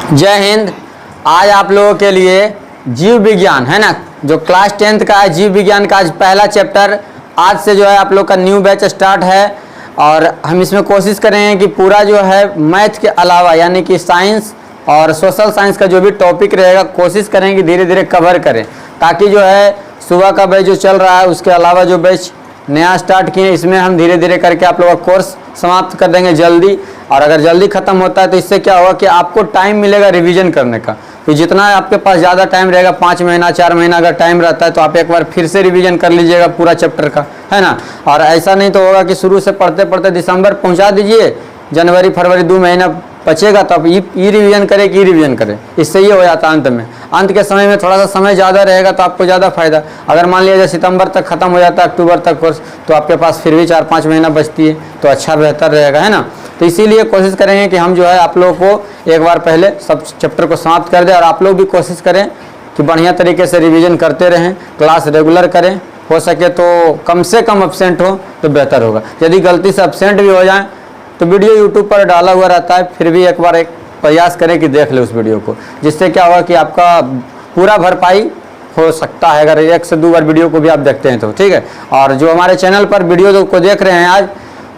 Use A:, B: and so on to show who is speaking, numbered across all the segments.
A: जय हिंद। आज आप लोगों के लिए जीव विज्ञान है ना, जो क्लास 10th का है, जीव विज्ञान का आज पहला चैप्टर आज से जो है आप लोग का न्यू बैच स्टार्ट है। और हम इसमें कोशिश करेंगे कि पूरा जो है मैथ के अलावा यानी कि साइंस और सोशल साइंस का जो भी टॉपिक रहेगा कोशिश करेंगे धीरे धीरे कवर करें, ताकि जो है सुबह का बैच जो चल रहा है उसके अलावा जो बैच नया स्टार्ट किए इसमें हम धीरे धीरे करके आप लोगों का कोर्स समाप्त कर देंगे जल्दी। और अगर जल्दी ख़त्म होता है तो इससे क्या होगा कि आपको टाइम मिलेगा रिवीजन करने का। तो जितना आपके पास ज़्यादा टाइम रहेगा, 5 महीना 4 महीना अगर टाइम रहता है तो आप एक बार फिर से रिवीजन कर लीजिएगा पूरा चैप्टर का, है ना। और ऐसा नहीं तो होगा कि शुरू से पढ़ते पढ़ते दिसंबर पहुंचा दीजिए, जनवरी फरवरी 2 महीना बचेगा तो आप ई रिवीजन करें कि रिवीजन करें, इससे ये हो जाता है अंत में। अंत के समय में थोड़ा सा समय ज़्यादा रहेगा तो आपको ज़्यादा फायदा। अगर मान लीजिए सितंबर तक ख़त्म हो जाता है, अक्टूबर तक कोर्स, तो आपके पास फिर भी 4-5 महीना बचती है तो अच्छा बेहतर रहेगा, है ना। तो इसीलिए कोशिश करेंगे कि हम जो है आप लोगों को एक बार पहले सब चैप्टर को समाप्त कर दें। और आप लोग भी कोशिश करें कि बढ़िया तरीके से रिवीजन करते रहें, क्लास रेगुलर करें, हो सके तो कम से कम एब्सेंट हो तो बेहतर होगा। यदि गलती से एब्सेंट भी हो जाए तो वीडियो यूट्यूब पर डाला हुआ रहता है, फिर भी एक बार एक प्रयास करें कि देख ले उस वीडियो को, जिससे क्या होगा कि आपका पूरा भरपाई हो सकता है अगर 1 से 2 बार वीडियो को भी आप देखते हैं तो, ठीक है। और जो हमारे चैनल पर वीडियो को देख रहे हैं आज,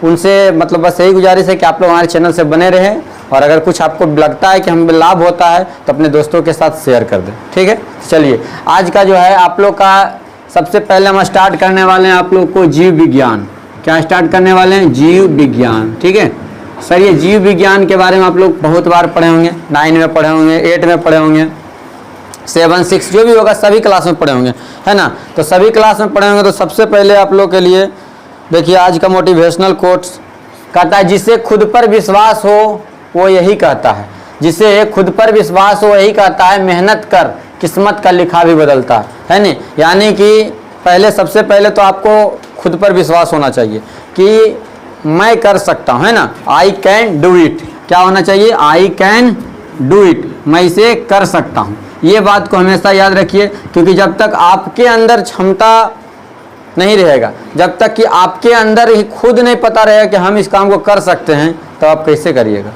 A: उनसे मतलब बस यही गुजारिश है कि आप लोग हमारे चैनल से बने रहें। और अगर कुछ आपको लगता है कि हमें लाभ होता है तो अपने दोस्तों के साथ शेयर कर दें, ठीक है। चलिए आज का जो है आप लोग का सबसे पहले हम स्टार्ट करने वाले हैं आप लोग को जीव विज्ञान। क्या स्टार्ट करने वाले हैं? जीव विज्ञान, ठीक है। सर ये जीव विज्ञान के बारे में आप लोग बहुत बार पढ़े होंगे, 9 में पढ़े होंगे, 8 में पढ़े होंगे, 7, 6 जो भी होगा सभी क्लास में पढ़े होंगे, है ना। तो सभी क्लास में पढ़े होंगे तो सबसे पहले आप लोग के लिए देखिए आज का मोटिवेशनल कोट्स कहता है, जिसे खुद पर विश्वास हो वो यही कहता है, जिसे खुद पर विश्वास हो वही कहता है मेहनत कर किस्मत का लिखा भी बदलता है नहीं। यानी कि पहले सबसे पहले तो आपको खुद पर विश्वास होना चाहिए कि मैं कर सकता हूँ, है ना। आई कैन डू इट, क्या होना चाहिए? आई कैन डू इट, मैं इसे कर सकता हूँ। ये बात को हमेशा याद रखिए, क्योंकि जब तक आपके अंदर क्षमता नहीं रहेगा, जब तक कि आपके अंदर ही खुद नहीं पता रहेगा कि हम इस काम को कर सकते हैं, तो आप कैसे करिएगा,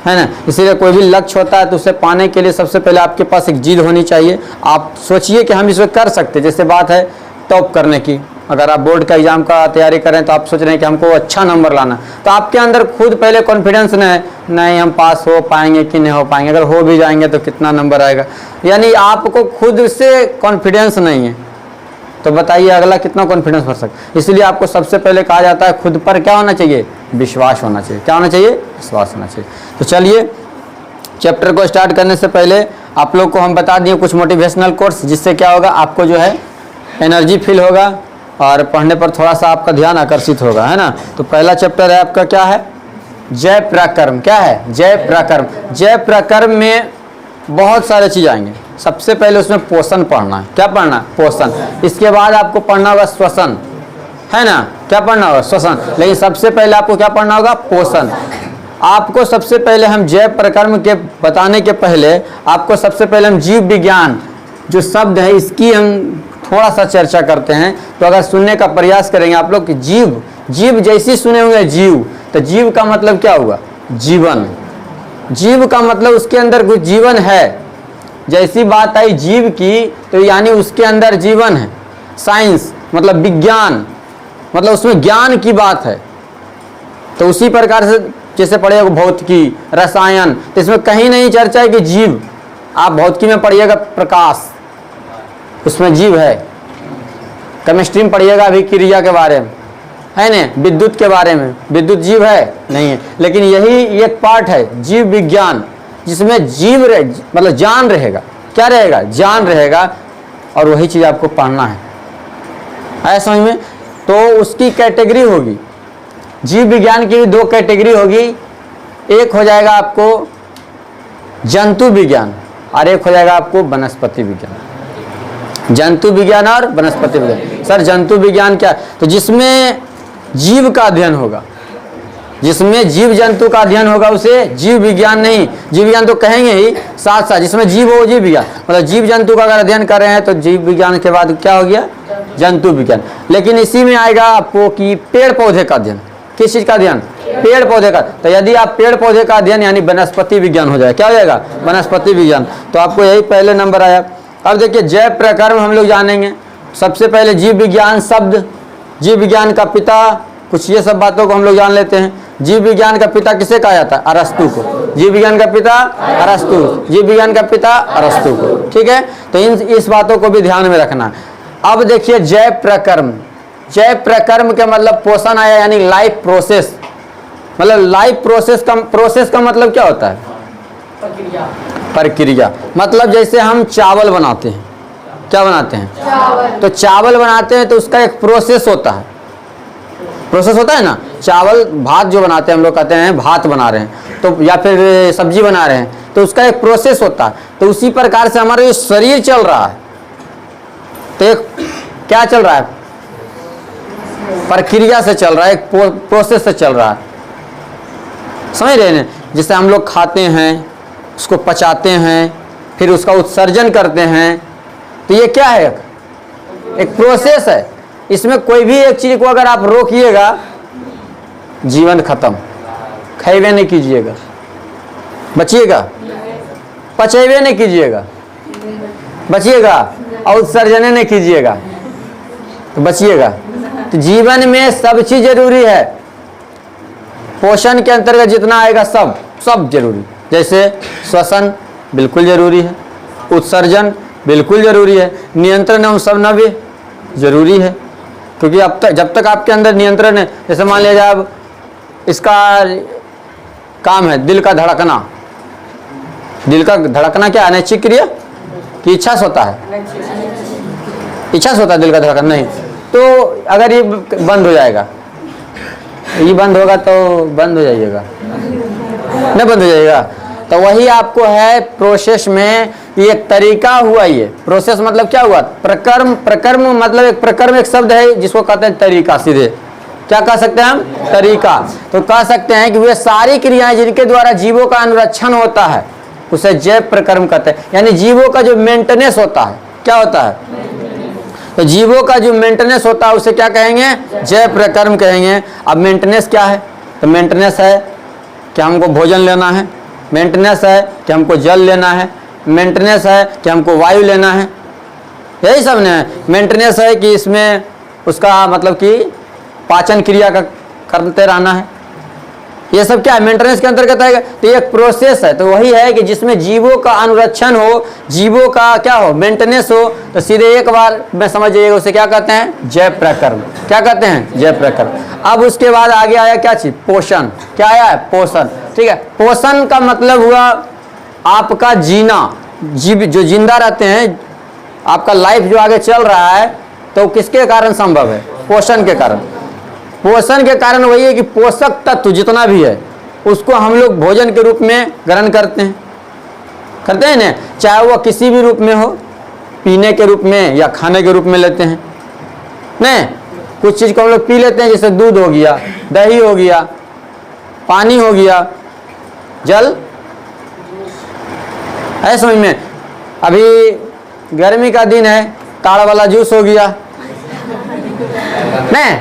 A: है ना। इसीलिए कोई भी लक्ष्य होता है तो उसे पाने के लिए सबसे पहले आपके पास एक जिद होनी चाहिए। आप सोचिए कि हम इसे कर सकते हैं। जैसे बात है टॉप करने की, अगर आप बोर्ड का एग्जाम का तैयारी करें तो आप सोच रहे हैं कि हमको अच्छा नंबर लाना, तो आपके अंदर खुद पहले कॉन्फिडेंस नहीं हम पास हो पाएंगे कि नहीं हो पाएंगे, अगर हो भी जाएंगे तो कितना नंबर आएगा, यानी आपको खुद से कॉन्फिडेंस नहीं है, तो बताइए अगला कितना कॉन्फिडेंस भर सकता। इसलिए आपको सबसे पहले कहा जाता है खुद पर क्या होना चाहिए? विश्वास होना चाहिए। क्या होना चाहिए? विश्वास होना चाहिए। तो चलिए चैप्टर को स्टार्ट करने से पहले आप लोग को हम बता दिए कुछ मोटिवेशनल कोट्स, जिससे क्या होगा आपको जो है एनर्जी फील होगा और पढ़ने पर थोड़ा सा आपका ध्यान आकर्षित होगा, है ना। तो पहला चैप्टर है आपका क्या है? जय प्रकर्म। क्या है? जय प्रकर्म। जय प्रकर्म में बहुत सारे चीज़ आएंगे। सबसे पहले उसमें पोषण पढ़ना है। क्या पढ़ना है? पोषण। इसके बाद आपको पढ़ना होगा श्वसन, है ना। क्या पढ़ना होगा? श्वसन। लेकिन सबसे पहले आपको क्या पढ़ना होगा? पोषण। आपको सबसे पहले हम जय प्रकर्म के बताने के पहले आपको सबसे पहले हम जीव विज्ञान जो शब्द है इसकी हम थोड़ा सा चर्चा करते हैं। तो अगर सुनने का प्रयास करेंगे आप लोग कि जीव, जीव जैसी सुने होंगे जीव, तो जीव का मतलब क्या हुआ? जीवन। जीव का मतलब उसके अंदर कुछ जीवन है। जैसी बात आई जीव की तो यानी उसके अंदर जीवन है। साइंस मतलब विज्ञान, मतलब उसमें ज्ञान की बात है। तो उसी प्रकार से जैसे पढ़िएगा भौतिकी, रसायन, तो इसमें कहीं नहीं चर्चा है कि जीव। आप भौतिकी में पढ़िएगा प्रकाश, उसमें जीव है। केमिस्ट्री में पढ़िएगा अभिक्रिया के बारे में, है ना। विद्युत के बारे में, विद्युत जीव है? नहीं है। लेकिन यही एक पार्ट है जीव विज्ञान, जिसमें जीव मतलब जान रहेगा। क्या रहेगा? जान रहेगा। और वही चीज़ आपको पढ़ना है, आया समझ में। तो उसकी कैटेगरी होगी, जीव विज्ञान की भी 2 कैटेगरी होगी। एक हो जाएगा आपको जंतु विज्ञान और एक हो जाएगा आपको वनस्पति विज्ञान। जंतु विज्ञान और वनस्पति विज्ञान। सर जंतु विज्ञान क्या? तो जिसमें जीव का अध्ययन होगा, जिसमें जीव जंतु का अध्ययन होगा उसे जीव विज्ञान नहीं, जीव विज्ञान तो कहेंगे ही साथ साथ, जिसमें जीव हो जीव विज्ञान। मतलब जीव जंतु का अगर अध्ययन कर रहे हैं तो जीव विज्ञान के बाद क्या हो गया? जंतु विज्ञान। लेकिन इसी में आएगा आपको कि पेड़ पौधे का अध्ययन। किस चीज़ का अध्ययन? पेड़ पौधे का। तो यदि आप पेड़ पौधे का अध्ययन यानी वनस्पति विज्ञान हो जाएगा, क्या हो जाएगा? वनस्पति विज्ञान। तो आपको यही पहले नंबर आया। अब देखिए जैव प्रकर्म हम लोग जानेंगे। सबसे पहले जीव विज्ञान शब्द, जीव विज्ञान का पिता, कुछ ये सब बातों को हम लोग जान लेते हैं। जीव विज्ञान का पिता किसे कहा जाता है? अरस्तु को। जीव विज्ञान का पिता अरस्तु, जीव विज्ञान का पिता अरस्तु को। ठीक है, तो इस बातों को भी ध्यान में रखना। अब देखिए जैव प्रकर्म। जैव प्रकर्म के मतलब पोषण आया यानी लाइफ प्रोसेस। मतलब लाइफ प्रोसेस का मतलब क्या होता है? प्रक्रिया। मतलब जैसे हम चावल बनाते हैं, क्या बनाते हैं? चावल। तो चावल बनाते हैं तो उसका एक प्रोसेस होता है, प्रोसेस होता है ना। चावल भात जो बनाते हैं हम लोग कहते हैं भात बना रहे हैं, तो या फिर सब्जी बना रहे हैं, तो उसका एक प्रोसेस होता है। तो उसी प्रकार से हमारा जो शरीर चल रहा है, तो एक क्या चल रहा है? प्रक्रिया से चल रहा है, एक प्रोसेस से चल रहा है। समझ रहे हैं? जिससे हम लोग खाते हैं, उसको पचाते हैं, फिर उसका उत्सर्जन करते हैं। तो ये क्या है? एक प्रोसेस है। इसमें कोई भी एक चीज को अगर आप रोकिएगा, जीवन खत्म। खाइए नहीं कीजिएगा, बचिएगा, पचेबे नहीं कीजिएगा, बचिएगा, और उत्सर्जन नहीं कीजिएगा तो बचिएगा। तो जीवन में सब चीज जरूरी है। पोषण के अंतर्गत जितना आएगा सब जरूरी। जैसे श्वसन बिल्कुल जरूरी है, उत्सर्जन बिल्कुल जरूरी है, नियंत्रण एवं समन्वय जरूरी है। क्योंकि अब तक जब तक आपके अंदर नियंत्रण है, जैसे मान लीजिए अब इसका काम है दिल का धड़कना। दिल का धड़कना क्या है? अनैच्छिक क्रिया कि इच्छा से होता है? इच्छा से होता है दिल का धड़कन? नहीं। तो अगर ये बंद हो जाएगा, ये बंद होगा तो बंद हो जाइएगा, नहीं बंद हो जाएगा। तो वही आपको है प्रोसेस में ये एक तरीका हुआ। ये प्रोसेस मतलब क्या हुआ? प्रकर्म। प्रकर्म मतलब एक प्रकर्म एक शब्द है जिसको कहते हैं तरीका। सीधे क्या कह सकते हैं हम? तरीका। तो कह सकते हैं कि वे सारी क्रियाएं जिनके द्वारा जीवों का अनुरक्षण होता है उसे जैव प्रकर्म कहते हैं। यानी जीवों का जो मेंटेनेंस होता है, क्या होता है? तो जीवों का जो मेंटेनेंस होता है उसे क्या कहेंगे? जैव प्रकर्म कहेंगे। अब मेंटेनेंस क्या है? तो मेंटेनेंस है कि हमको भोजन लेना है, मेंटेनेंस है कि हमको जल लेना है, मेंटेनेंस है कि हमको वायु लेना है, यही सब ने। मेंटेनेंस है कि इसमें उसका मतलब कि पाचन क्रिया का करते रहना है। ये सब क्या है? मेंटेनेंस के अंतर्गत आएगा। तो ये एक प्रोसेस है। तो वही है कि जिसमें जीवों का अनुरक्षण हो, जीवों का क्या हो? मेंटेनेंस हो। तो सीधे एक बार में समझ जाइएगा उसे क्या कहते हैं? जैव प्रकर्म। क्या कहते हैं? जैव प्रकर्म। अब उसके बाद आगे आया क्या चीज? पोषण। क्या आया है? पोषण। ठीक है। पोषण का मतलब हुआ आपका जीना। जीव जो जिंदा रहते हैं, आपका लाइफ जो आगे चल रहा है, तो किसके कारण संभव है? पोषण के कारण। पोषण के कारण वही है कि पोषक तत्व जितना भी है उसको हम लोग भोजन के रूप में ग्रहण करते हैं ना। चाहे वह किसी भी रूप में हो, पीने के रूप में या खाने के रूप में लेते हैं। नहीं, कुछ चीज़ को हम लोग पी लेते हैं, जैसे दूध हो गया, दही हो गया, पानी हो गया, जल है। समझ में? अभी गर्मी का दिन है, ताड़ वाला जूस हो गया, नहीं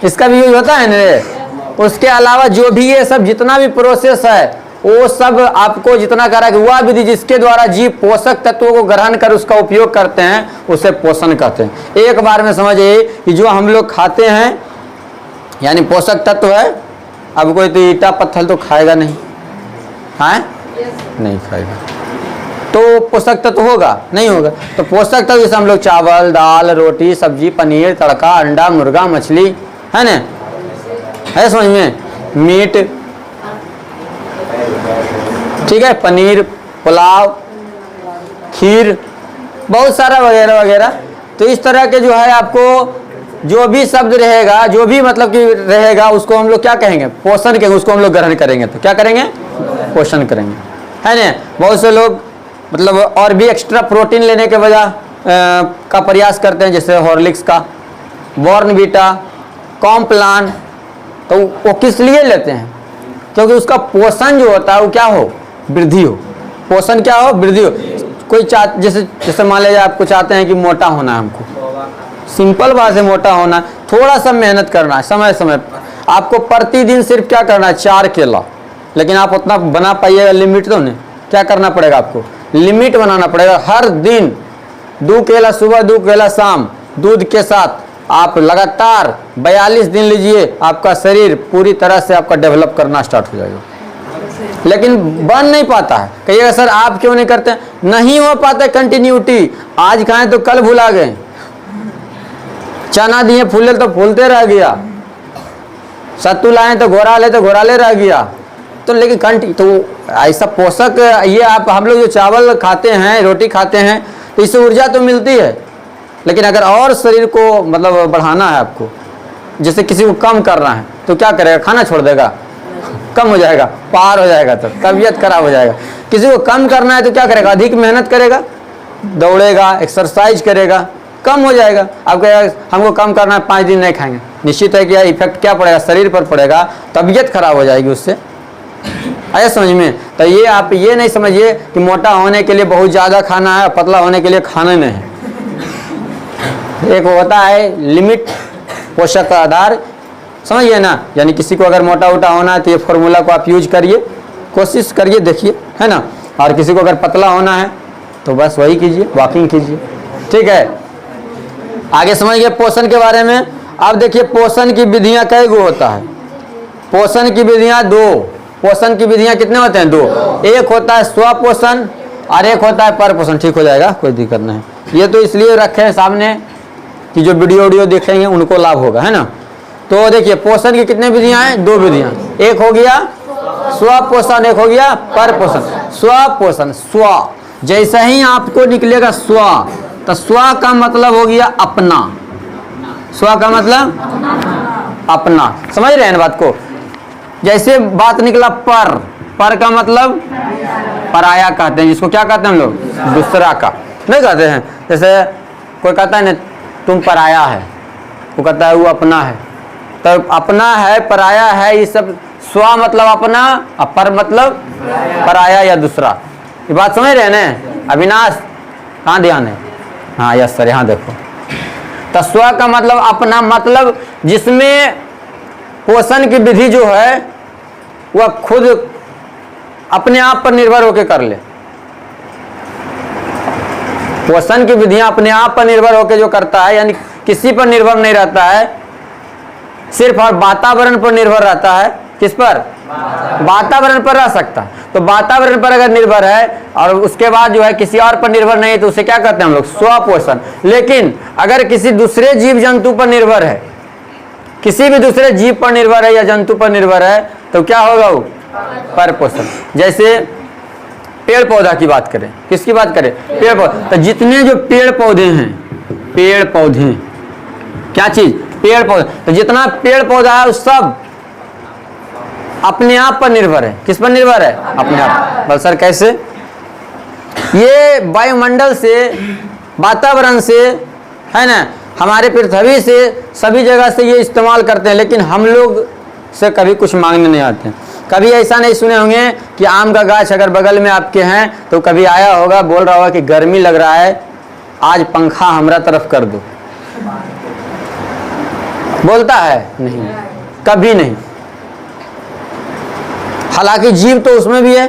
A: इसका भी यूज होता है ना। उसके अलावा जो भी ये सब जितना भी प्रोसेस है वो सब आपको जितना करा कि वह विधि जिसके द्वारा जीव पोषक तत्वों को ग्रहण कर उसका उपयोग करते हैं उसे पोषण कहते हैं। एक बार में समझिए कि जो हम लोग खाते हैं यानी पोषक तत्व है। अब कोई तो ईटा पत्थर तो खाएगा नहीं, हाँ नहीं खाएगा, तो पोषक तत्व होगा नहीं होगा। तो पोषक तत्व जैसे हम लोग चावल, दाल, रोटी, सब्जी, पनीर, तड़का, अंडा, मुर्गा, मछली, है ना, है समझ में, मीट, ठीक है, पनीर, पुलाव, खीर, बहुत सारा वगैरह वगैरह। तो इस तरह के जो है आपको जो भी शब्द रहेगा, जो भी मतलब कि रहेगा, उसको हम लोग क्या कहेंगे? पोषण कहेंगे। उसको हम लोग ग्रहण करेंगे तो क्या करेंगे? पोषण करेंगे, है ना। बहुत से लोग मतलब और भी एक्स्ट्रा प्रोटीन लेने के वजह का प्रयास करते हैं, जैसे हॉर्लिक्स का, बॉर्नवीटा, कॉम्प्लान। तो वो किस लिए लेते हैं? क्योंकि उसका पोषण जो होता है वो क्या हो? वृद्धि हो। पोषण क्या हो? वृद्धि हो। कोई जैसे मान लीजिए आपको चाहते हैं कि मोटा होना है, हमको सिंपल बात है, मोटा होना, थोड़ा सा मेहनत करना है समय समय। आपको प्रतिदिन सिर्फ क्या करना है, 4 केला, लेकिन आप उतना बना पाइएगा, लिमिट तो नहीं, क्या करना पड़ेगा आपको, लिमिट बनाना पड़ेगा। हर दिन 2 केला सुबह, 2 केला शाम, दूध के साथ आप लगातार 42 दिन लीजिए, आपका शरीर पूरी तरह से आपका डेवलप करना स्टार्ट हो जाएगा। लेकिन बन नहीं पाता है। कहिएगा सर आप क्यों नहीं करते, नहीं हो पाता कंटिन्यूटी। आज खाएं तो कल भुला गए, चना दिए फूले तो फूलते रह गया, सत्तू लाए तो घोराले रह गया। तो लेकिन तो ऐसा पोषक ये आप हम लोग जो चावल खाते हैं, रोटी खाते हैं, तो इससे ऊर्जा तो मिलती है, लेकिन अगर और शरीर को मतलब बढ़ाना है आपको, जैसे किसी को कम करना है तो क्या करेगा, खाना छोड़ देगा, कम हो जाएगा, पार हो जाएगा, तो तबीयत खराब हो जाएगा। किसी को कम करना है तो क्या करेगा, अधिक मेहनत करेगा, दौड़ेगा, एक्सरसाइज करेगा, कम हो जाएगा। अब कहेगा हमको कम करना है, 5 दिन नहीं खाएंगे, निश्चित है कि इफेक्ट क्या पड़ेगा, शरीर पर पड़ेगा, तबीयत खराब हो जाएगी उससे। आया समझ में। तो ये आप ये नहीं समझिए कि मोटा होने के लिए बहुत ज़्यादा खाना है, पतला होने के लिए खाना नहीं है। एक होता है लिमिट पोषक का आधार, समझिए ना। यानी किसी को अगर मोटा उटा होना है तो ये फॉर्मूला को आप यूज करिए, कोशिश करिए, देखिए, है ना। और किसी को अगर पतला होना है तो बस वही कीजिए, वॉकिंग कीजिए, ठीक है। आगे समझिए पोषण के बारे में। अब देखिए पोषण की विधियां कई गो होता है। पोषण की विधियां 2, पोषण की विधियां कितने होते हैं, 2। एक होता है स्वपोषण और एक होता है परपोषण। ठीक हो जाएगा, कोई दिक्कत नहीं। ये तो इसलिए रखे हैं सामने कि जो वीडियो देखेंगे उनको लाभ होगा, है ना। तो देखिए पोषण की कितने विधियां हैं, 2 विधियां। एक हो गया स्वपोषण, एक हो गया परपोषण। स्वपोषण, स्व जैसे ही आपको निकलेगा स्व, तो स्व का मतलब हो गया अपना। स्व का मतलब अपना, समझ रहे हैं बात को। जैसे बात निकला पर का मतलब पराया कहते हैं, जिसको क्या कहते हैं हम लोग, दूसरा का नहीं कहते हैं। जैसे कोई कहता है ना तुम पराया है, वो कहता है वो अपना है। तो अपना है, पराया है, ये सब स्व मतलब अपना, पर मतलब पराया या दूसरा। ये बात समझ रहे हैं ना। अविनाश कहाँ ध्यान है, हाँ यस सर, यहाँ देखो। तो स्व का मतलब अपना, मतलब जिसमें पोषण की विधि जो है वह खुद अपने आप पर निर्भर होकर कर ले। पोषण की विधियां अपने आप पर निर्भर होकर जो करता है, यानी किसी पर निर्भर नहीं रहता है, सिर्फ और वातावरण पर निर्भर रहता है। किस पर, वातावरण पर रह सकता है। तो वातावरण पर अगर निर्भर है और उसके बाद जो है किसी और पर निर्भर नहीं है, तो उसे क्या कहते हैं हम लोग, स्वपोषण। लेकिन अगर किसी दूसरे जीव जंतु पर निर्भर है, किसी भी दूसरे जीव पर निर्भर है या जंतु पर निर्भर है, तो क्या होगा वो, परपोषण। जैसे पेड़ पौधा की बात करें, किसकी बात करें, पेड़ पौधा। तो जितने जो पेड़ पौधे हैं, पेड़ पौधे क्या चीज, पेड़ पौधे। तो जितना पेड़ पौधा है उस सब अपने आप पर निर्भर है। किस पर निर्भर है, अपने आप। बस सर कैसे, ये वायुमंडल से, वातावरण से, है ना, हमारे पृथ्वी से, सभी जगह से ये इस्तेमाल करते हैं, लेकिन हम लोग से कभी कुछ मांगने नहीं आते हैं। कभी ऐसा नहीं सुने होंगे कि आम का गाछ अगर बगल में आपके हैं तो कभी आया होगा, बोल रहा होगा कि गर्मी लग रहा है, आज पंखा हमरा तरफ कर दो, बोलता है? नहीं, कभी नहीं। हालांकि जीव तो उसमें भी है।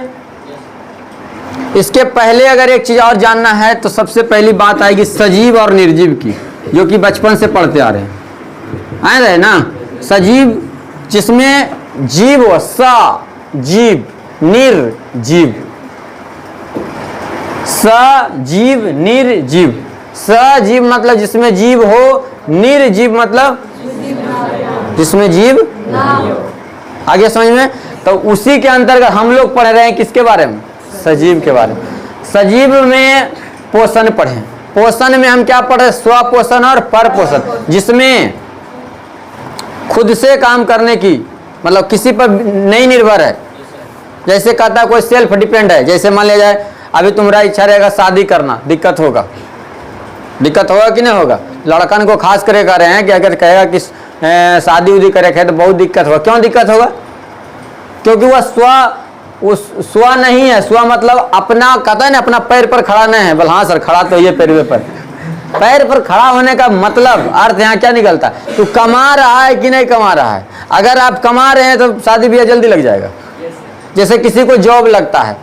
A: इसके पहले अगर एक चीज और जानना है तो सबसे पहली बात आएगी सजीव और निर्जीव की, जो कि बचपन से पढ़ते आ रहे हैं, आए रहे ना। सजीव जिसमें जीव हो, सजीव, निर्जीव, सजीव निर्जीव। सजीव मतलब जिसमें जीव हो, निर्जीव मतलब जिसमें जीव आगे समझ में। तो उसी के अंतर्गत हम लोग पढ़ रहे हैं किसके बारे में, सजीव के बारे में। सजीव में पोषण पढ़े, पोषण में हम क्या पढ़े, स्वपोषण और परपोषण, जिसमें खुद से काम करने की, मतलब किसी पर नहीं निर्भर है। जैसे कहता है कोई सेल्फ डिपेंड है। जैसे मान लिया जाए अभी तुम्हारा इच्छा रहेगा शादी करना, दिक्कत होगा, दिक्कत होगा कि नहीं होगा। लड़कन को खास करके कह रहे हैं कि अगर कहेगा कि शादी उदी करे तो बहुत दिक्कत होगा। क्यों दिक्कत होगा, क्योंकि वह स्व नहीं है। स्व मतलब अपना, कहता है ना अपना पैर पर खड़ा नहीं है। बोल हाँ सर खड़ा तो ये पैर पर, पैर पर खड़ा होने का मतलब अर्थ यहाँ क्या निकलता है? तू कमा रहा है कि नहीं कमा रहा है। अगर आप कमा रहे हैं तो शादी ब्याह जल्दी लग जाएगा। जैसे किसी को जॉब लगता है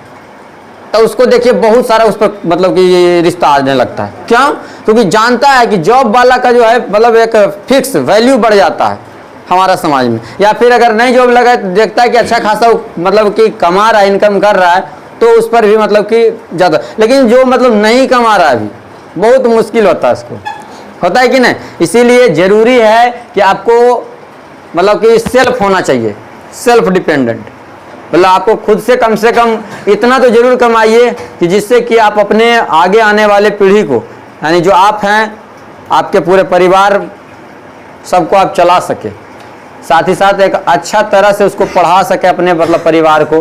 A: तो उसको देखिए बहुत सारा उस पर मतलब कि रिश्ता आने लगता है। क्यों? क्योंकि जानता है कि जॉब वाला का जो है मतलब एक फिक्स वैल्यू बढ़ जाता है हमारा समाज में। या फिर अगर नहीं जॉब लगा तो देखता है कि अच्छा खासा मतलब कि कमा रहा है, इनकम कर रहा है, तो उस पर भी मतलब कि ज़्यादा। लेकिन जो मतलब नहीं कमा रहा है अभी, बहुत मुश्किल होता है उसको, होता है कि नहीं। इसीलिए ज़रूरी है कि आपको मतलब कि सेल्फ होना चाहिए, सेल्फ डिपेंडेंट। मतलब आपको खुद से कम इतना तो जरूर कमाइए कि जिससे कि आप अपने आगे आने वाले पीढ़ी को, यानी जो आप हैं, आपके पूरे परिवार सबको आप चला सके, साथ ही साथ एक अच्छा तरह से उसको पढ़ा सके अपने मतलब परिवार को।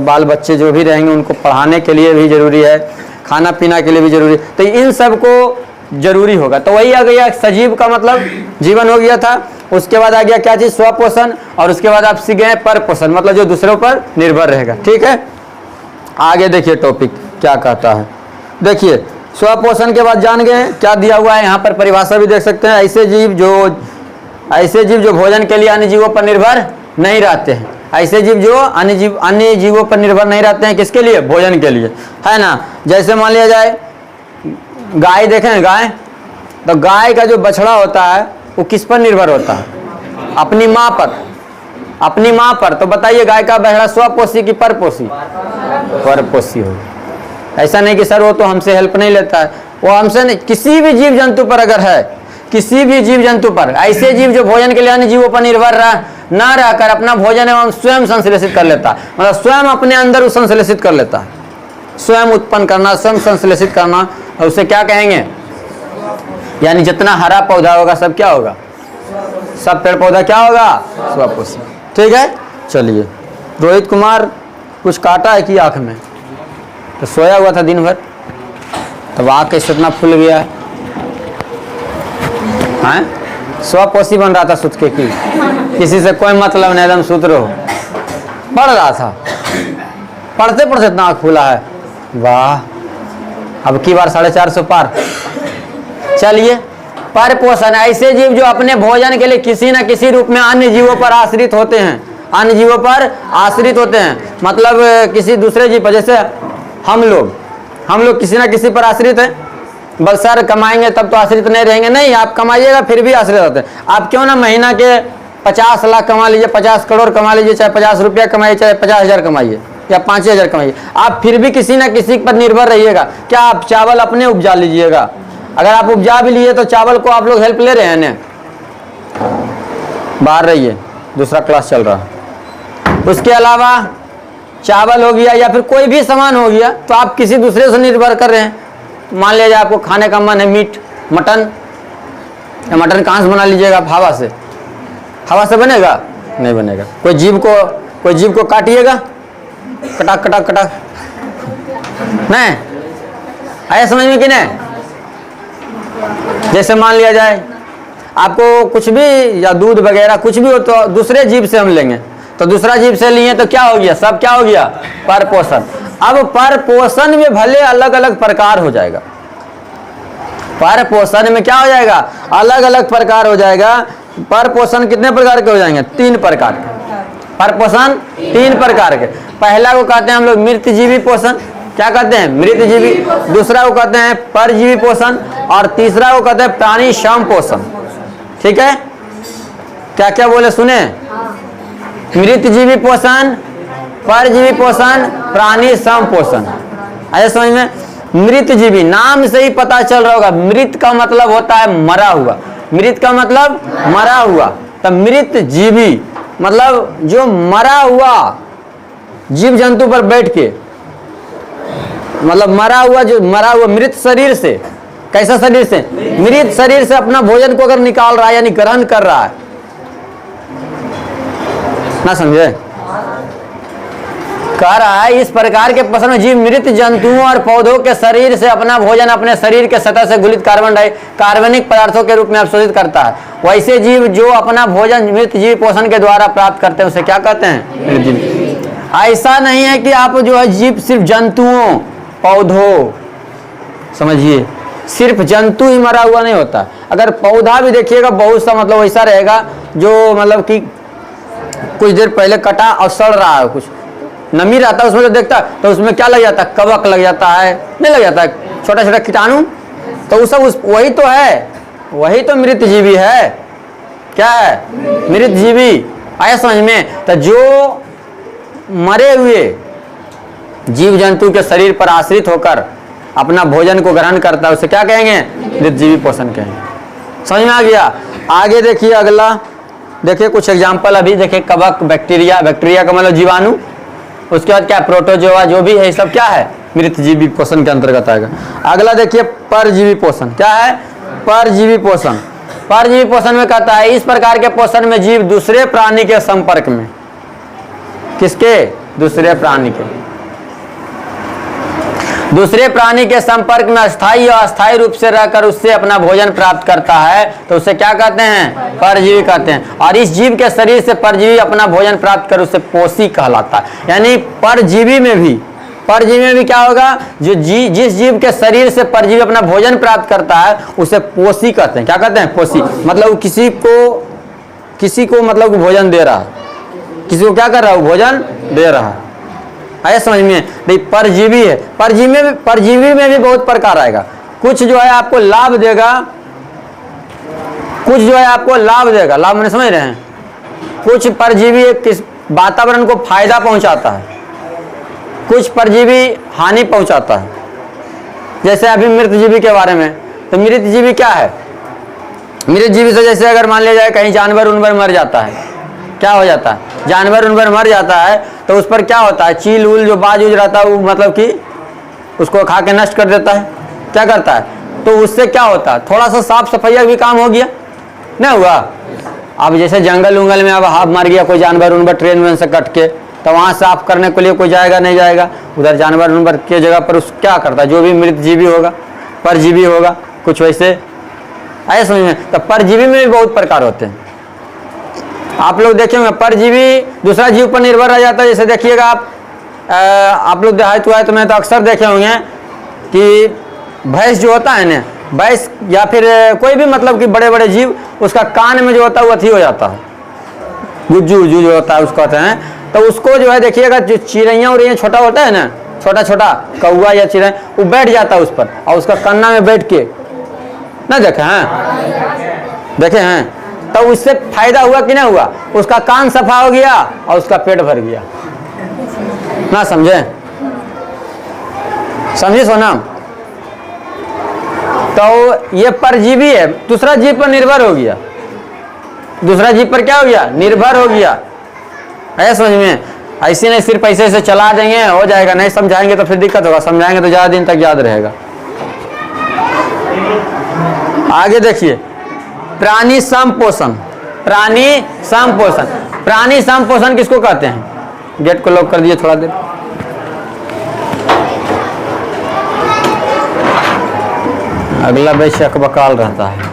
A: बाल बच्चे जो भी रहेंगे उनको पढ़ाने के लिए भी ज़रूरी है, खाना पीना के लिए भी ज़रूरी है। तो इन सब को ज़रूरी होगा। तो वही आ गया सजीव का मतलब जीवन हो गया था। उसके बाद आ गया क्या चीज़? स्वपोषण। और उसके बाद आप सीख गए पर पोषण, मतलब जो दूसरों पर निर्भर रहेगा। ठीक है, आगे देखिए टॉपिक क्या कहता है। देखिए स्वपोषण के बाद जान गए क्या दिया हुआ है यहाँ पर, परिभाषा भी देख सकते हैं। ऐसे जीव जो भोजन के लिए अन्य जीवों पर निर्भर नहीं रहते हैं। ऐसे जीव जो अन्य जीवों पर निर्भर नहीं रहते हैं, किसके लिए? भोजन के लिए, है ना। जैसे मान लिया जाए गाय, देखें गाय, तो गाय का जो बछड़ा होता है वो किस पर निर्भर होता है? अपनी माँ पर, अपनी माँ पर। तो बताइए गाय का बछड़ा स्वपोषी कि परपोषी? परपोषी हो। ऐसा नहीं कि सर वो तो हमसे हेल्प नहीं लेता है, वो हमसे नहीं, किसी भी जीव जंतु पर अगर है, किसी भी जीव जंतु पर, ऐसे जीव जो भोजन के लिए अन्य जीवों पर निर्भर ना रहकर अपना भोजन एवं स्वयं संश्लेषित कर लेता है, मतलब स्वयं अपने अंदर वो संश्लेषित कर लेता है, स्वयं उत्पन्न करना, स्वयं संश्लेषित करना, और उसे क्या कहेंगे? यानी जितना हरा पौधा होगा सब क्या होगा? सब पेड़ पौधा क्या होगा? स्वपोषी। ठीक है, चलिए। रोहित कुमार कुछ काटा है कि आँख में? तो सोया हुआ था दिन भर, तब आँख कैसे इतना फूल गया है? स्वपोषी बन रहा था सुत के की, किसी से कोई मतलब नहीं, एकदम सूत्र हो पढ़ रहा था, पढ़ते पढ़ते इतना आँख फूला है। वाह, अब की बार 450 पार। चलिए, पर पोषण, ऐसे जीव जो अपने भोजन के लिए किसी न किसी रूप में अन्य जीवों पर आश्रित होते हैं, अन्य जीवों पर आश्रित होते हैं, मतलब किसी दूसरे जीव पर। जैसे हम लोग किसी न किसी पर आश्रित हैं। बस सर कमाएंगे तब तो आश्रित नहीं रहेंगे, नहीं, आप कमाइएगा फिर भी आश्रित होते हैं। आप क्यों ना महीना के 50 लाख कमा लीजिए, 50 करोड़ कमा लीजिए, चाहे 50 रुपया कमाइए, चाहे 50,000 कमाइए या 5,000 कमाइए, आप फिर भी किसी न किसी पर निर्भर रहिएगा। क्या आप चावल अपने उपजा लीजिएगा? अगर आप उपजा भी लिए तो चावल को आप लोग हेल्प ले रहे हैं ना? बाहर रहिए, दूसरा क्लास चल रहा है। उसके अलावा चावल हो गया या फिर कोई भी सामान हो गया, तो आप किसी दूसरे से निर्भर कर रहे हैं। मान लीजिए आपको खाने का मन है मीट, मटन, या मटन कहाँ से बना लीजिएगा आप? हवा से। हवा से बनेगा? नहीं बनेगा। कोई जीव को काटिएगा, कटाक कटाक कटाक, नहीं आया समझ में कि नहीं? जैसे मान लिया जाए आपको कुछ भी या दूध वगैरह कुछ भी हो तो दूसरे जीव से हम लेंगे, तो दूसरा जीव से लिए तो क्या हो गया? सब क्या हो गया? पर पोषण। अब पर पोषण में भले अलग अलग प्रकार हो जाएगा, पर पोषण में क्या हो जाएगा? अलग अलग प्रकार हो जाएगा। पर पोषण कितने प्रकार के हो जाएंगे? 3 प्रकार के। पर पोषण 3 प्रकार के। पहला को कहते हैं हम लोग मृतजीवी पोषण, क्या कहते हैं? मृतजीवी। दूसरा को कहते हैं परजीवी पोषण, और तीसरा को कहते हैं प्राणी सम पोषण। ठीक है, क्या क्या बोले सुने? मृतजीवी पोषण, परजीवी पोषण, प्राणी सम पोषण। ऐसे समझ में? मृतजीवी, नाम से ही पता चल रहा होगा, मृत का मतलब होता है मरा हुआ, मृत का मतलब मरा हुआ। तो मृतजीवी मतलब जो मरा हुआ जीव जंतु पर बैठ के, मतलब मरा हुआ मृत शरीर से। कैसा शरीर से? मृत शरीर से अपना भोजन को अगर निकाल रहा है यानी ग्रहण कर रहा है, ना समझे? कह रहा है इस प्रकार के पोषण में जीव मृत जंतुओं और पौधों के शरीर से अपना भोजन अपने शरीर के सतह से घुलित कार्बनिक पदार्थों के रूप में अवशोषित करता है। वैसे जीव जो अपना भोजन मृत जीव पोषण के द्वारा प्राप्त करते हैं उसे क्या कहते हैं? मृत जीव। ऐसा नहीं है कि आप जो है जीव सिर्फ जंतुओं, पौधों, समझिए, सिर्फ जंतु ही मरा हुआ नहीं होता। अगर पौधा भी देखिएगा बहुत सा मतलब ऐसा रहेगा जो मतलब कि कुछ देर पहले कटा और सड़ रहा है, कुछ नमी रहता है उसमें, तो देखता तो उसमें क्या लग जाता है, कवक लग जाता है, नहीं लग जाता है छोटा छोटा कीटाणु, तो वो सब वही तो है, वही तो मृत जीवी है। क्या है? मृत जीवी। आया समझ में? तो जो मरे हुए जीव जंतु के शरीर पर आश्रित होकर अपना भोजन को ग्रहण करता है उसे क्या कहेंगे? मृत जीवी पोषण कहेंगे। समझ में आ गया? आगे देखिए अगला, देखिए कुछ एग्जाम्पल अभी देखिए, कवक, बैक्टीरिया, बैक्टीरिया का मतलब जीवाणु, उसके बाद क्या प्रोटोजोआ जो भी है, सब क्या है? मृत जीवी पोषण के अंतर्गत आएगा। अगला देखिए परजीवी पोषण। क्या है? परजीवी पोषण। परजीवी पोषण में कहता है इस प्रकार के पोषण में जीव दूसरे प्राणी के संपर्क में, किसके? दूसरे प्राणी के, दूसरे प्राणी के संपर्क में अस्थायी और अस्थायी रूप से रहकर उससे अपना भोजन प्राप्त करता है, तो उसे क्या कहते हैं? परजीवी कहते हैं। और इस जीव के शरीर से परजीवी अपना भोजन प्राप्त कर उसे पोषी कहलाता है। यानी परजीवी में भी क्या होगा? जो जिस जीव के शरीर से परजीवी अपना भोजन प्राप्त करता है उसे पोषी कहते हैं। क्या कहते हैं? पोषी। मतलब किसी को मतलब भोजन दे रहा है, किसी को क्या कर रहा है? भोजन दे रहा है। आया समझ में? नहीं, परजीवी है। परजीवी में भी बहुत प्रकार आएगा। कुछ जो है आपको लाभ देगा, कुछ जो है आपको लाभ देगा। लाभ मैंने समझ रहे हैं? कुछ परजीवी किस वातावरण को फायदा पहुंचाता है, कुछ परजीवी हानि पहुंचाता है। जैसे अभी मृत जीवी के बारे में, तो मृत जीवी क्या है? मृत जीवी से जैसे अगर मान लिया जाए कहीं जानवर उनवर मर जाता है, क्या हो जाता है? जानवर उनवर मर जाता है तो उस पर क्या होता है? चील उल जो बाज उज रहता है वो मतलब कि उसको खा के नष्ट कर देता है। क्या करता है? तो उससे क्या होता है? थोड़ा सा साफ सफाई का भी काम हो गया, नहीं हुआ? अब जैसे जंगल उंगल में अब हाथ मार गया कोई जानवर उनवर ट्रेन वेन से कट के, तो वहाँ साफ करने के लिए कोई जाएगा नहीं जाएगा? उधर जानवर उनवर की जगह पर उस क्या करता है? जो भी मृत जीवी होगा, परजीवी होगा, कुछ वैसे। आए समझ में? तो परजीवी में भी बहुत प्रकार होते हैं। आप लोग देखे होंगे परजीवी दूसरा जीव पर निर्भर रह जाता है। जैसे देखिएगा आप लोग देहात हुआ है तो मैं तो अक्सर देखे होंगे कि भैंस जो होता है ना, भैंस या फिर कोई भी मतलब कि बड़े बड़े जीव, उसका कान में जो होता है वो अथी हो जाता है, गुज्जू उज्जू जो होता है उसको कहते हैं। तो उसको जो है देखिएगा, जो चिड़ैया उड़ैया छोटा होता है ना, छोटा छोटा कौआ या चिड़ै, वो बैठ जाता है उस पर और उसका कन्ना में बैठ के ना देखे हैं? देखे हैं? तो उससे फायदा हुआ कि नहीं हुआ? उसका कान सफा हो गया और उसका पेट भर गया। ना समझे? समझे सोना? तो ये परजीवी है, दूसरा जीव पर निर्भर हो गया। दूसरा जीव पर क्या हो गया? निर्भर हो गया। है समझ में? ऐसे नहीं सिर्फ पैसे से चला देंगे हो जाएगा, नहीं समझाएंगे तो फिर दिक्कत होगा, समझाएंगे तो ज्यादा दिन तक याद रहेगा। आगे देखिए प्राणी संपोषण। प्राणी संपोषण, प्राणी संपोषण किसको कहते हैं? गेट को लॉक कर दिए थोड़ा देर। अगला बैच बकाल रहता है।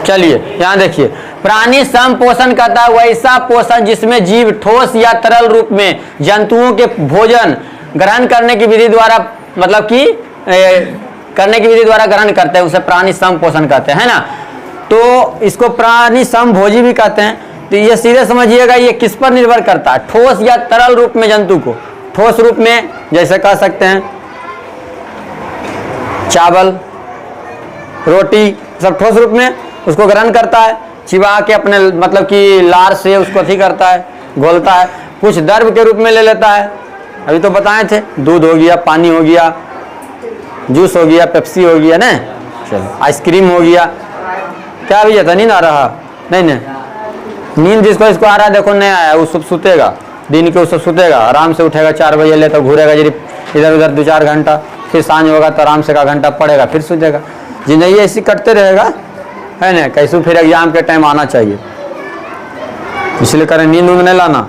A: चलिए यहाँ देखिए, प्राणी संपोषण कहता है वैसा पोषण जिसमें जीव ठोस या तरल रूप में जंतुओं के भोजन ग्रहण करने की विधि द्वारा मतलब कि करने की विधि द्वारा ग्रहण करते हैं, उसे प्राणी संपोषण कहते हैं ना। तो इसको प्राणी समभोजी भी कहते हैं। तो ये सीधे समझिएगा ये किस पर निर्भर करता है? ठोस या तरल रूप में जंतु को, ठोस रूप में जैसे कह सकते हैं चावल, रोटी, सब ठोस रूप में उसको ग्रहण करता है, चिबा के अपने मतलब कि लार से उसको अथी करता है, घोलता है। कुछ द्रव के रूप में ले लेता है, अभी तो बताए थे, दूध हो गया, पानी हो गया, जूस हो गया, पेप्सी हो गया ना, चलो आइसक्रीम हो गया। क्या भी जाता? नींद आ रहा? नहीं, नींद जिसको इसको आ रहा है देखो नहीं आया, वो सब सुतेगा दिन के, वो सब सुतेगा, आराम से उठेगा 4 बजे ले तो घूरेगा जरी इधर उधर 2-4 घंटा, फिर सांझ होगा तो आराम से 1 घंटा पड़ेगा, फिर सुतेगा। जिंदगी ऐसी कटते रहेगा, है ना? कैसे फिर एग्जाम के टाइम आना चाहिए, इसलिए करें नींद उंद नहीं लाना।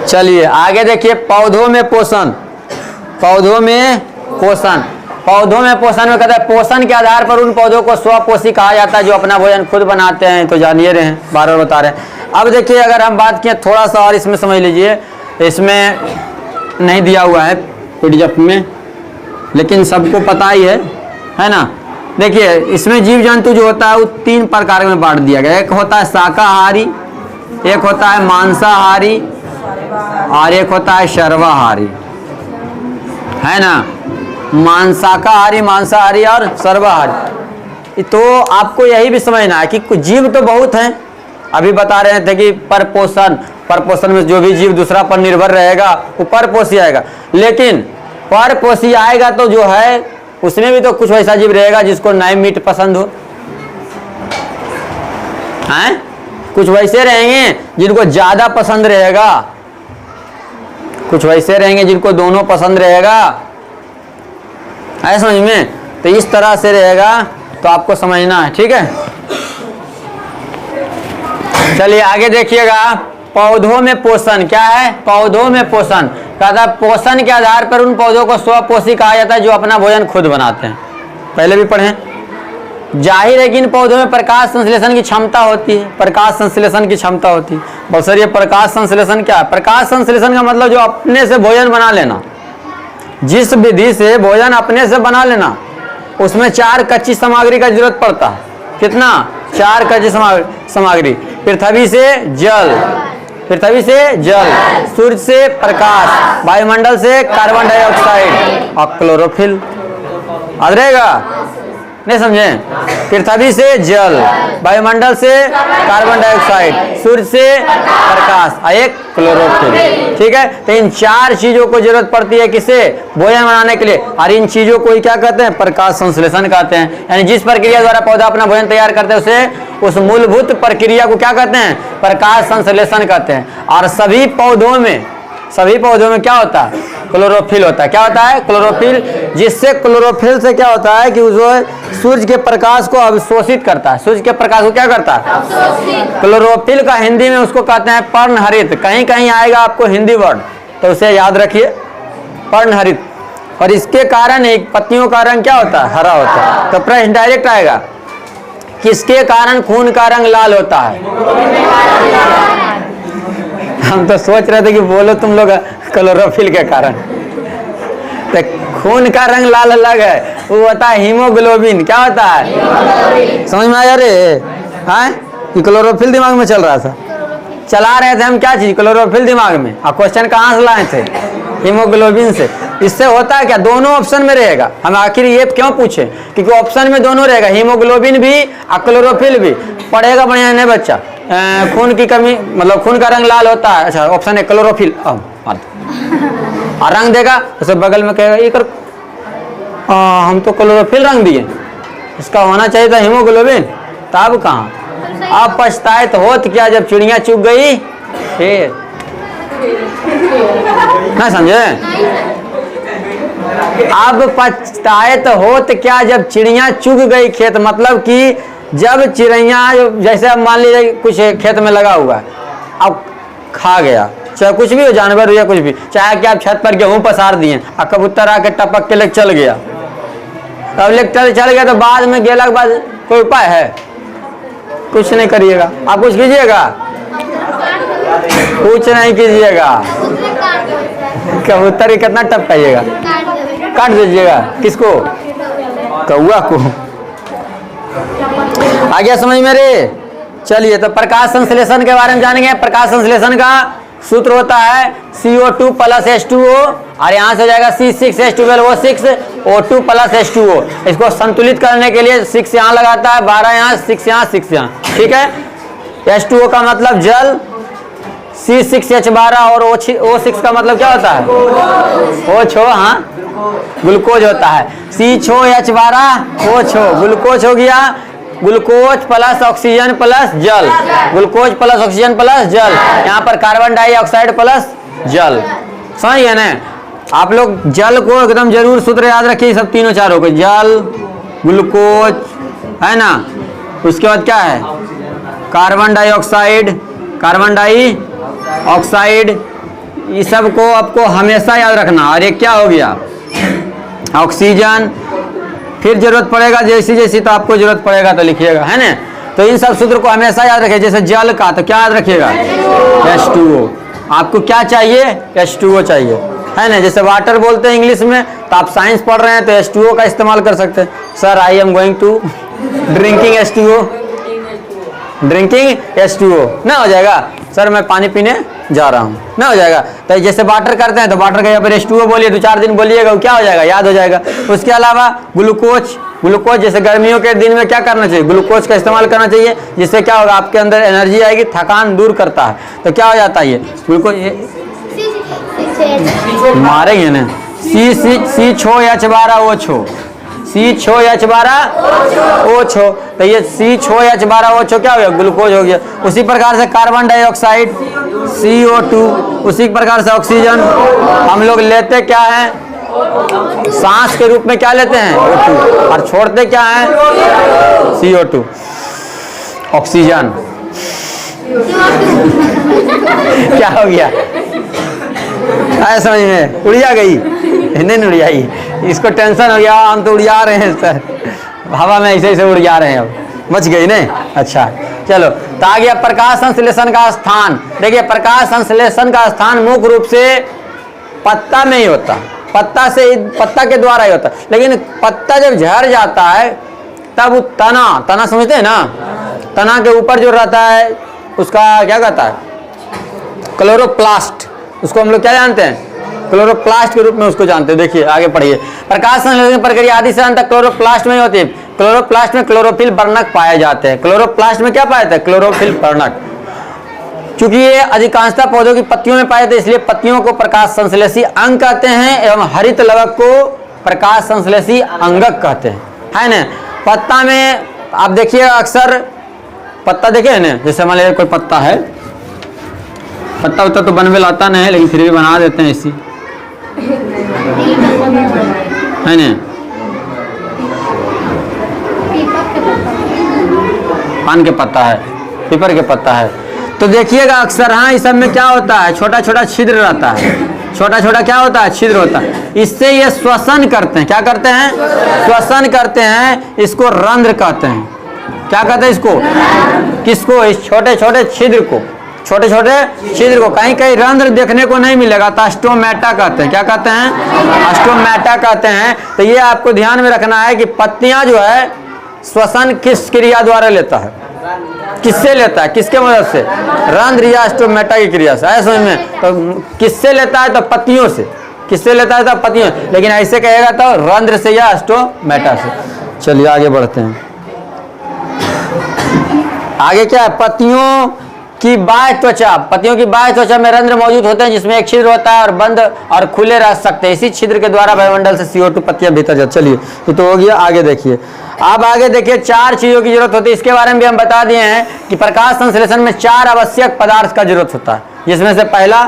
A: चलिए आगे देखिए पौधों में पोषण। पौधों में पोषण, पौधों में पोषण में कहता है पोषण के आधार पर उन पौधों को स्वपोषी कहा जाता है जो अपना भोजन खुद बनाते हैं। तो जानिए रहे हैं, बार बार बता रहे हैं। अब देखिए अगर हम बात किए थोड़ा सा और इसमें समझ लीजिए, इसमें नहीं दिया हुआ है PDF में, लेकिन सबको पता ही है है ना। देखिए इसमें जीव जंतु जो होता है वो 3 प्रकार में बांट दिया गया। एक होता है शाकाहारी, एक होता है मांसाहारी और एक होता है सर्वाहारी, है ना। शाकाहारी, मांसाहारी और सर्वाहारी। तो आपको यही भी समझना है कि कुछ जीव तो बहुत हैं। अभी बता रहे थे कि परपोषण में जो भी जीव दूसरा पर निर्भर रहेगा वो परपोषी आएगा। लेकिन परपोषी आएगा तो जो है उसमें भी तो कुछ वैसा जीव रहेगा जिसको नए मीट पसंद हो, हैं? कुछ वैसे रहेंगे जिनको ज्यादा पसंद रहेगा, कुछ वैसे रहेंगे जिनको दोनों पसंद रहेगा, है समझ में। तो इस तरह से रहेगा, तो आपको समझना है, ठीक है। चलिए आगे देखिएगा। पौधों में पोषण क्या है? पौधों में पोषण कहता है पोषण के आधार पर उन पौधों को स्वपोषी कहा जाता है जो अपना भोजन खुद बनाते हैं। पहले भी पढ़े। जाहिर है कि इन पौधों में प्रकाश संश्लेषण की क्षमता होती है, प्रकाश संश्लेषण की क्षमता होती है। बहुत सर ये प्रकाश संश्लेषण क्या है? प्रकाश संश्लेषण का मतलब जो अपने से भोजन बना लेना, जिस विधि से भोजन अपने से बना लेना, उसमें 4 कच्ची सामग्री का जरूरत पड़ता है। कितना? 4 कच्ची सामग्री। पृथ्वी से जल, पृथ्वी से जल, सूर्य से प्रकाश, वायुमंडल से कार्बन डाइऑक्साइड और क्लोरोफिल। याद रहेगा? नहीं समझे? पृथ्वी से जल, वायुमंडल से कार्बन डाइऑक्साइड, सूर्य से प्रकाश और एक क्लोरोफिल, ठीक है। तो इन 4 चीजों को जरूरत पड़ती है किसे? भोजन बनाने के लिए। और इन चीजों को ही क्या कहते हैं? प्रकाश संश्लेषण कहते हैं। यानी जिस प्रक्रिया द्वारा पौधा अपना भोजन तैयार करते हैं उसे, उस मूलभूत प्रक्रिया को क्या कहते हैं? प्रकाश संश्लेषण कहते हैं। और सभी पौधों में क्या होता है? क्लोरोफिल होता है। क्या होता है? क्लोरोफिल। जिससे क्लोरोफिल से क्या होता है कि जो सूर्य के प्रकाश को अवशोषित करता है। सूर्य के प्रकाश को क्या करता है? क्लोरोफिल का हिंदी में उसको कहते हैं पर्णहरित। कहीं कहीं आएगा आपको हिंदी वर्ड, तो उसे याद रखिए, पर्णहरित। और इसके कारण एक पत्तियों का रंग क्या होता है? हरा होता है। तो प्रश्न डायरेक्ट आएगा, किसके कारण खून का रंग लाल होता है? हम तो सोच रहे थे कि बोलो तुम लोग क्लोरोफिल के कारण। तो खून का रंग लाल अलग है, वो होता है हीमोग्लोबिन। क्या होता है? समझ में आया रे? हाँ, क्लोरोफिल दिमाग में चल रहा था, चला रहे थे हम क्या चीज? क्लोरोफिल दिमाग में। और क्वेश्चन कहाँ से लाए थे? हीमोग्लोबिन से। इससे होता है क्या? दोनों ऑप्शन में रहेगा। हम आखिर ये क्यों पूछे? क्योंकि ऑप्शन में दोनों रहेगा, हीमोग्लोबिन भी और क्लोरोफिल भी। पढ़ेगा बढ़िया नहीं बच्चा। खून की कमी मतलब खून का रंग लाल होता है, अच्छा ऑप्शन है क्लोरोफिल। और रंग देगा उसे बगल में कहेगा ये कर, हम तो क्लोरोफिल रंग दिए, इसका होना चाहिए था हीमोग्लोबिन। तब कहाँ? अब पछताए तो होत क्या जब चिड़िया चुग गई फिर। ना समझे? अब पछताए तो होत क्या जब चिड़िया चुग गई खेत। मतलब कि जब चिड़िया जैसे अब मान लीजिए कुछ खेत में लगा हुआ है, अब खा गया, चाहे कुछ भी हो, जानवर हो या कुछ भी, चाहे कि आप छत पर गेहूं पसार दिए और कबूतर आके टपक के लेके चल गया, तब लेके चल गया, तो बाद में गेला के बाद कोई उपाय है? कुछ नहीं करिएगा। आप कुछ कीजिएगा? कुछ नहीं कीजिएगा। कबूतर कितना टपकाइएगा? काट दीजिएगा। किसको? कौआ को। आ गया समझ में रे? चलिए, तो प्रकाश संश्लेषण के बारे में जानेंगे। प्रकाश संश्लेषण का सूत्र होता है CO2 + H2O, और यहाँ से हो जाएगा C6H12O6 O2 + H2O। इसको संतुलित करने के लिए 6 यहाँ लगाता है, 12 यहाँ, 6 यहाँ, 6 यहाँ, ठीक है। H2O का मतलब जल, C6H12 और O6 का मतलब क्या होता है? OCH, हाँ, ग्लूकोज होता है। C6H12 OCH, ग्लूकोज हो गया। ग्लूकोज प्लस ऑक्सीजन प्लस जल, ग्लूकोज प्लस ऑक्सीजन प्लस जल, यहाँ पर कार्बन डाइऑक्साइड प्लस जल। समझ गए ना? आप लोग जल को एकदम जरूर सूत्र याद रखिए, सब तीनों चारों को, जल, ग्लूकोज, है ना। उसके बाद क्या है? कार्बन डाइऑक्साइड, कार्बन डाइऑक्साइड, ये सब को आपको हमेशा याद रखना। और एक क्या हो गया? ऑक्सीजन। फिर जरूरत पड़ेगा जैसी जैसी, तो आपको जरूरत पड़ेगा तो लिखिएगा, है ना। तो इन सब सूत्र को हमेशा याद रखिए। जैसे जल का तो क्या याद रखिएगा? H2O। आपको क्या चाहिए? H2O चाहिए। है ना। जैसे वाटर बोलते हैं इंग्लिश में, तो आप साइंस पढ़ रहे हैं तो H2O का इस्तेमाल कर सकते हैं। Sir I am going to drinking H2O, drinking H2O ना हो जाएगा। सर मैं पानी पीने जा रहा हूँ ना हो जाएगा। तो जैसे वाटर करते हैं तो वाटर का यहाँ पर H2O बोलिए, 2-4 दिन बोलिएगा, क्या हो जाएगा, याद हो जाएगा। उसके अलावा ग्लूकोज, ग्लूकोज जैसे गर्मियों के दिन में क्या करना चाहिए, ग्लूकोज का इस्तेमाल करना चाहिए, जिससे क्या होगा, आपके अंदर एनर्जी आएगी, थकान दूर करता है। तो क्या हो जाता है ये ग्लूकोज, मारेंगे ना, सी छो या चबारा ओ छो, सी छो या चबारा ओ छो, तो ये सी छो या चबारा ओ छो क्या हो गया, ग्लूकोज हो गया। उसी प्रकार से कार्बन डाइऑक्साइड CO2, उसी प्रकार से ऑक्सीजन हम लोग लेते क्या है, सांस के रूप में क्या लेते हैं O2, और छोड़ते क्या है CO2, ऑक्सीजन। क्या हो गया, आया समझ में, उड़िया गई, नहीं उड़ियाई, इसको टेंशन हो गया, हम तो उड़िया रहे हैं सर, हवा में ऐसे ऐसे उड़ जा रहे हैं, अब बच गई नहीं। अच्छा चलो, तो आ गया प्रकाश संश्लेषण का स्थान। देखिए प्रकाश संश्लेषण का स्थान मुख्य रूप से पत्ता में ही होता, पत्ता के द्वारा ही होता। लेकिन पत्ता जब झड़ जाता है तब वो तना समझते हैं ना, तना के ऊपर जो रहता है उसका क्या कहता है, क्लोरोप्लास्ट, उसको हम लोग क्या जानते हैं, क्लोरोप्लास्ट के रूप में उसको जानते हैं। देखिए आगे पढ़िए, प्रकाश संश्लेषण प्रक्रिया आदि से अंत तक क्लोरोप्लास्ट में होती है। क्लोरोप्लास्ट में क्लोरोफिल वर्णक पाए जाते हैं। क्लोरोप्लास्ट में क्या पाए जाते हैं, क्लोरोफिल वर्णक। क्योंकि ये अधिकांशतः पौधों की पत्तियों में पाए जाते हैं, इसलिए पत्तियों को प्रकाश संश्लेषी अंग कहते हैं एवं हरित लवक को प्रकाश संश्लेषी अंगक कहते हैं, है ना। पत्ता में आप देखिए अक्सर पत्ता देखे है ना, जैसे मान लीजिए कोई पत्ता है, पत्ता उत्ता तो बनवे लाता नहीं है, लेकिन फिर भी बना देते हैं इसी, है ना। पान के पत्ता है, पीपर के पत्ता है, तो देखिएगा अक्सर हाँ इस सब में क्या होता है, छोटा छोटा छिद्र रहता है, छोटा छोटा क्या होता है, छिद्र होता है। इससे ये श्वसन करते हैं, क्या करते हैं, श्वसन करते हैं, इसको रंध्र कहते हैं। क्या कहते हैं इसको, किसको, इस छोटे छोटे छिद्र को, छोटे छोटे छिद्र को। कहीं कहीं रंध्र देखने को नहीं मिलेगा तो अस्टोमेटा कहते हैं। क्या कहते हैं, अस्टोमेटा कहते हैं। तो ये आपको ध्यान में रखना है कि पत्तियां जो है श्वसन किस क्रिया द्वारा लेता है, किससे लेता है, किसके मदद से, रंध्र या अस्टोमेटा की क्रिया से, ऐसे समझ में। तो किससे लेता है, तो पत्तियों से, किससे लेता है, तो पत्तियों, लेकिन ऐसे कहेगा तो रंध्र से या अस्टोमेटा से। चलिए आगे बढ़ते हैं। आगे क्या है, पत्तियों की बाह्य त्वचा, पत्तियों की बाह्य त्वचा में रंध्र मौजूद होते हैं, जिसमें एक छिद्र होता है और बंद और खुले रह सकते हैं। इसी छिद्र के द्वारा वायुमंडल से CO2 पत्तियां भीतर जाती। चलिए ये तो हो गया, आगे देखिए। अब आगे देखिए, 4 चीजों की जरूरत होती है, इसके बारे में भी हम बता दिए हैं कि प्रकाश संश्लेषण में 4 आवश्यक पदार्थ का जरूरत होता है, जिसमें से पहला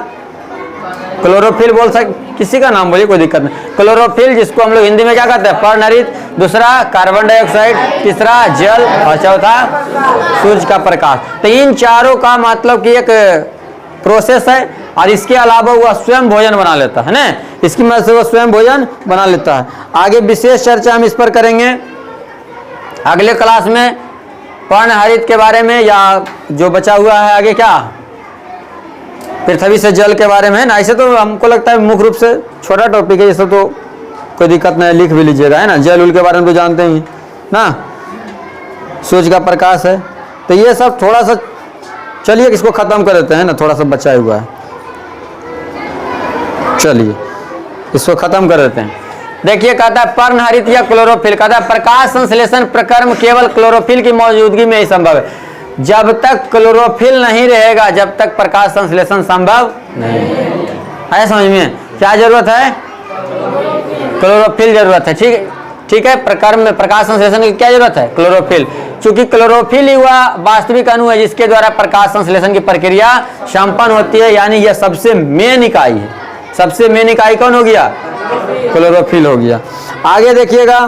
A: क्लोरोफिल, बोल सकते, किसी का नाम बोलिए कोई दिक्कत नहीं, क्लोरोफिल जिसको हम लोग हिंदी में क्या कहते हैं, पर्णहरित। दूसरा कार्बन डाइऑक्साइड, तीसरा जल, और चौथा सूर्य का प्रकाश। तो इन चारों का मतलब कि एक प्रोसेस है, और इसके अलावा वह स्वयं भोजन बना लेता है ना, इसकी मदद से वह स्वयं भोजन बना लेता है। आगे विशेष चर्चा हम इस पर करेंगे अगले क्लास में, पर्णहरित के बारे में, या जो बचा हुआ है आगे क्या, पृथ्वी से जल के बारे में, है ना। ऐसे तो हमको लगता है मुख्य रूप से छोटा टॉपिक है, इससे तो कोई दिक्कत नहीं, लिख भी लीजिएगा, है ना। जल उल के बारे में तो जानते ही ना, सूर्य का प्रकाश है। तो ये सब थोड़ा सा, चलिए इसको खत्म कर देते हैं ना, थोड़ा सा बचा हुआ है, चलिए इसको खत्म कर देते हैं। देखिए कहता है पर्णहरित या क्लोरोफिल, कहता है प्रकाश संश्लेषण प्रक्रम केवल क्लोरोफिल की मौजूदगी में ही संभव है। जब तक क्लोरोफिल नहीं रहेगा जब तक प्रकाश संश्लेषण संभव नहीं है। समझ में क्या जरूरत है, क्लोरोफिल जरूरत है, ठीक है। प्रक्रम में प्रकाश संश्लेषण की क्या जरूरत है, क्लोरोफिल। चूंकि क्लोरोफिल ही वह वास्तविक अणु है जिसके द्वारा प्रकाश संश्लेषण की प्रक्रिया संपन्न होती है, यानी यह सबसे मेन इकाई है। सबसे मेन इकाई कौन हो गया, क्लोरोफिल हो गया। आगे देखिएगा,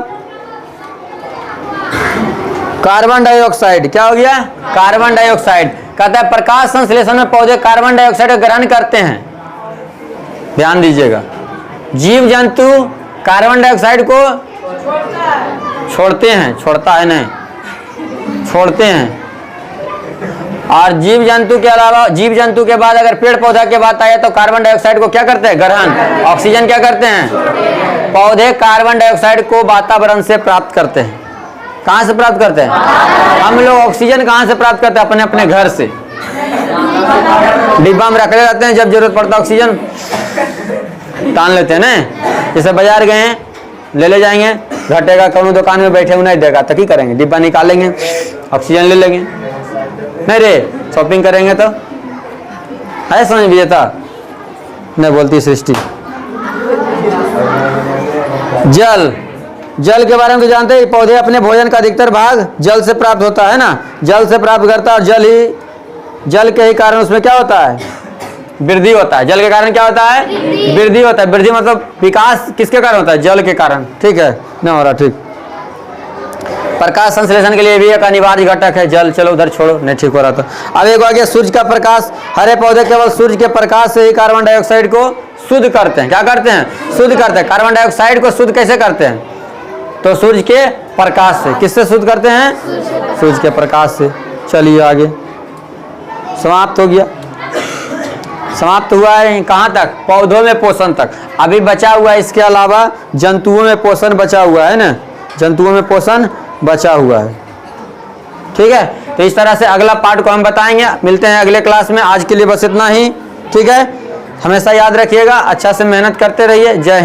A: कार्बन डाइऑक्साइड, क्या हो गया, कार्बन डाइऑक्साइड। कहता है प्रकाश संश्लेषण में पौधे कार्बन डाइऑक्साइड का ग्रहण करते हैं। ध्यान दीजिएगा, जीव जंतु कार्बन डाइऑक्साइड को छोड़ते हैं, छोड़ता है नहीं, छोड़ते हैं। और जीव जंतु के अलावा, जीव जंतु के बाद अगर पेड़ पौधा के बात आए तो कार्बन डाइऑक्साइड को क्या करते हैं? ग्रहण। ऑक्सीजन क्या करते हैं? पौधे कार्बन डाइऑक्साइड को वातावरण से प्राप्त करते हैं। कहाँ से प्राप्त करते हैं? हम लोग ऑक्सीजन कहाँ से प्राप्त करते हैं? अपने अपने घर से डिब्बा में रखे रहते हैं, जब जरूरत पड़ता है ऑक्सीजन तान लेते हैं ना। जैसे बाजार गए हैं, ले जाएंगे, घटेगा कौन दुकान में बैठे हुए नहीं देगा तो क्या करेंगे? डिब्बा निकालेंगे, ऑक्सीजन ले लेंगे। नहीं रे, शॉपिंग करेंगे तो है समझ भी था नहीं बोलती सृष्टि। जल, जल के बारे में तो जानते हैं, पौधे अपने भोजन का अधिकतर भाग जल से प्राप्त होता है ना, जल से प्राप्त करता है। और जल के ही कारण उसमें क्या होता है? वृद्धि होता है। जल के कारण क्या होता है? वृद्धि होता है। वृद्धि मतलब विकास किसके कारण होता है? जल के कारण। ठीक है, नहीं हो रहा ठीक। प्रकाश संश्लेषण के लिए भी एक अनिवार्य घटक है जल। चलो उधर छोड़ो, नहीं ठीक हो रहा था। अब एक आ गया सूर्य का प्रकाश। हरे पौधे केवल सूर्य के प्रकाश से ही कार्बन डाइऑक्साइड को शुद्ध करते हैं। क्या करते हैं? शुद्ध करते हैं। कार्बन डाइऑक्साइड को शुद्ध कैसे करते हैं? तो सूर्य के प्रकाश से। किससे शुद्ध करते हैं? सूर्य के प्रकाश से। चलिए आगे, समाप्त हो गया। समाप्त हुआ है कहाँ तक? पौधों में पोषण तक। अभी बचा हुआ है इसके अलावा जंतुओं में पोषण बचा हुआ है ना, जंतुओं में पोषण बचा हुआ है। ठीक है, तो इस तरह से अगला पार्ट को हम बताएंगे। मिलते हैं अगले क्लास में। आज के लिए बस इतना ही। ठीक है, हमेशा याद रखिएगा, अच्छा से मेहनत करते रहिए। जय हिंद।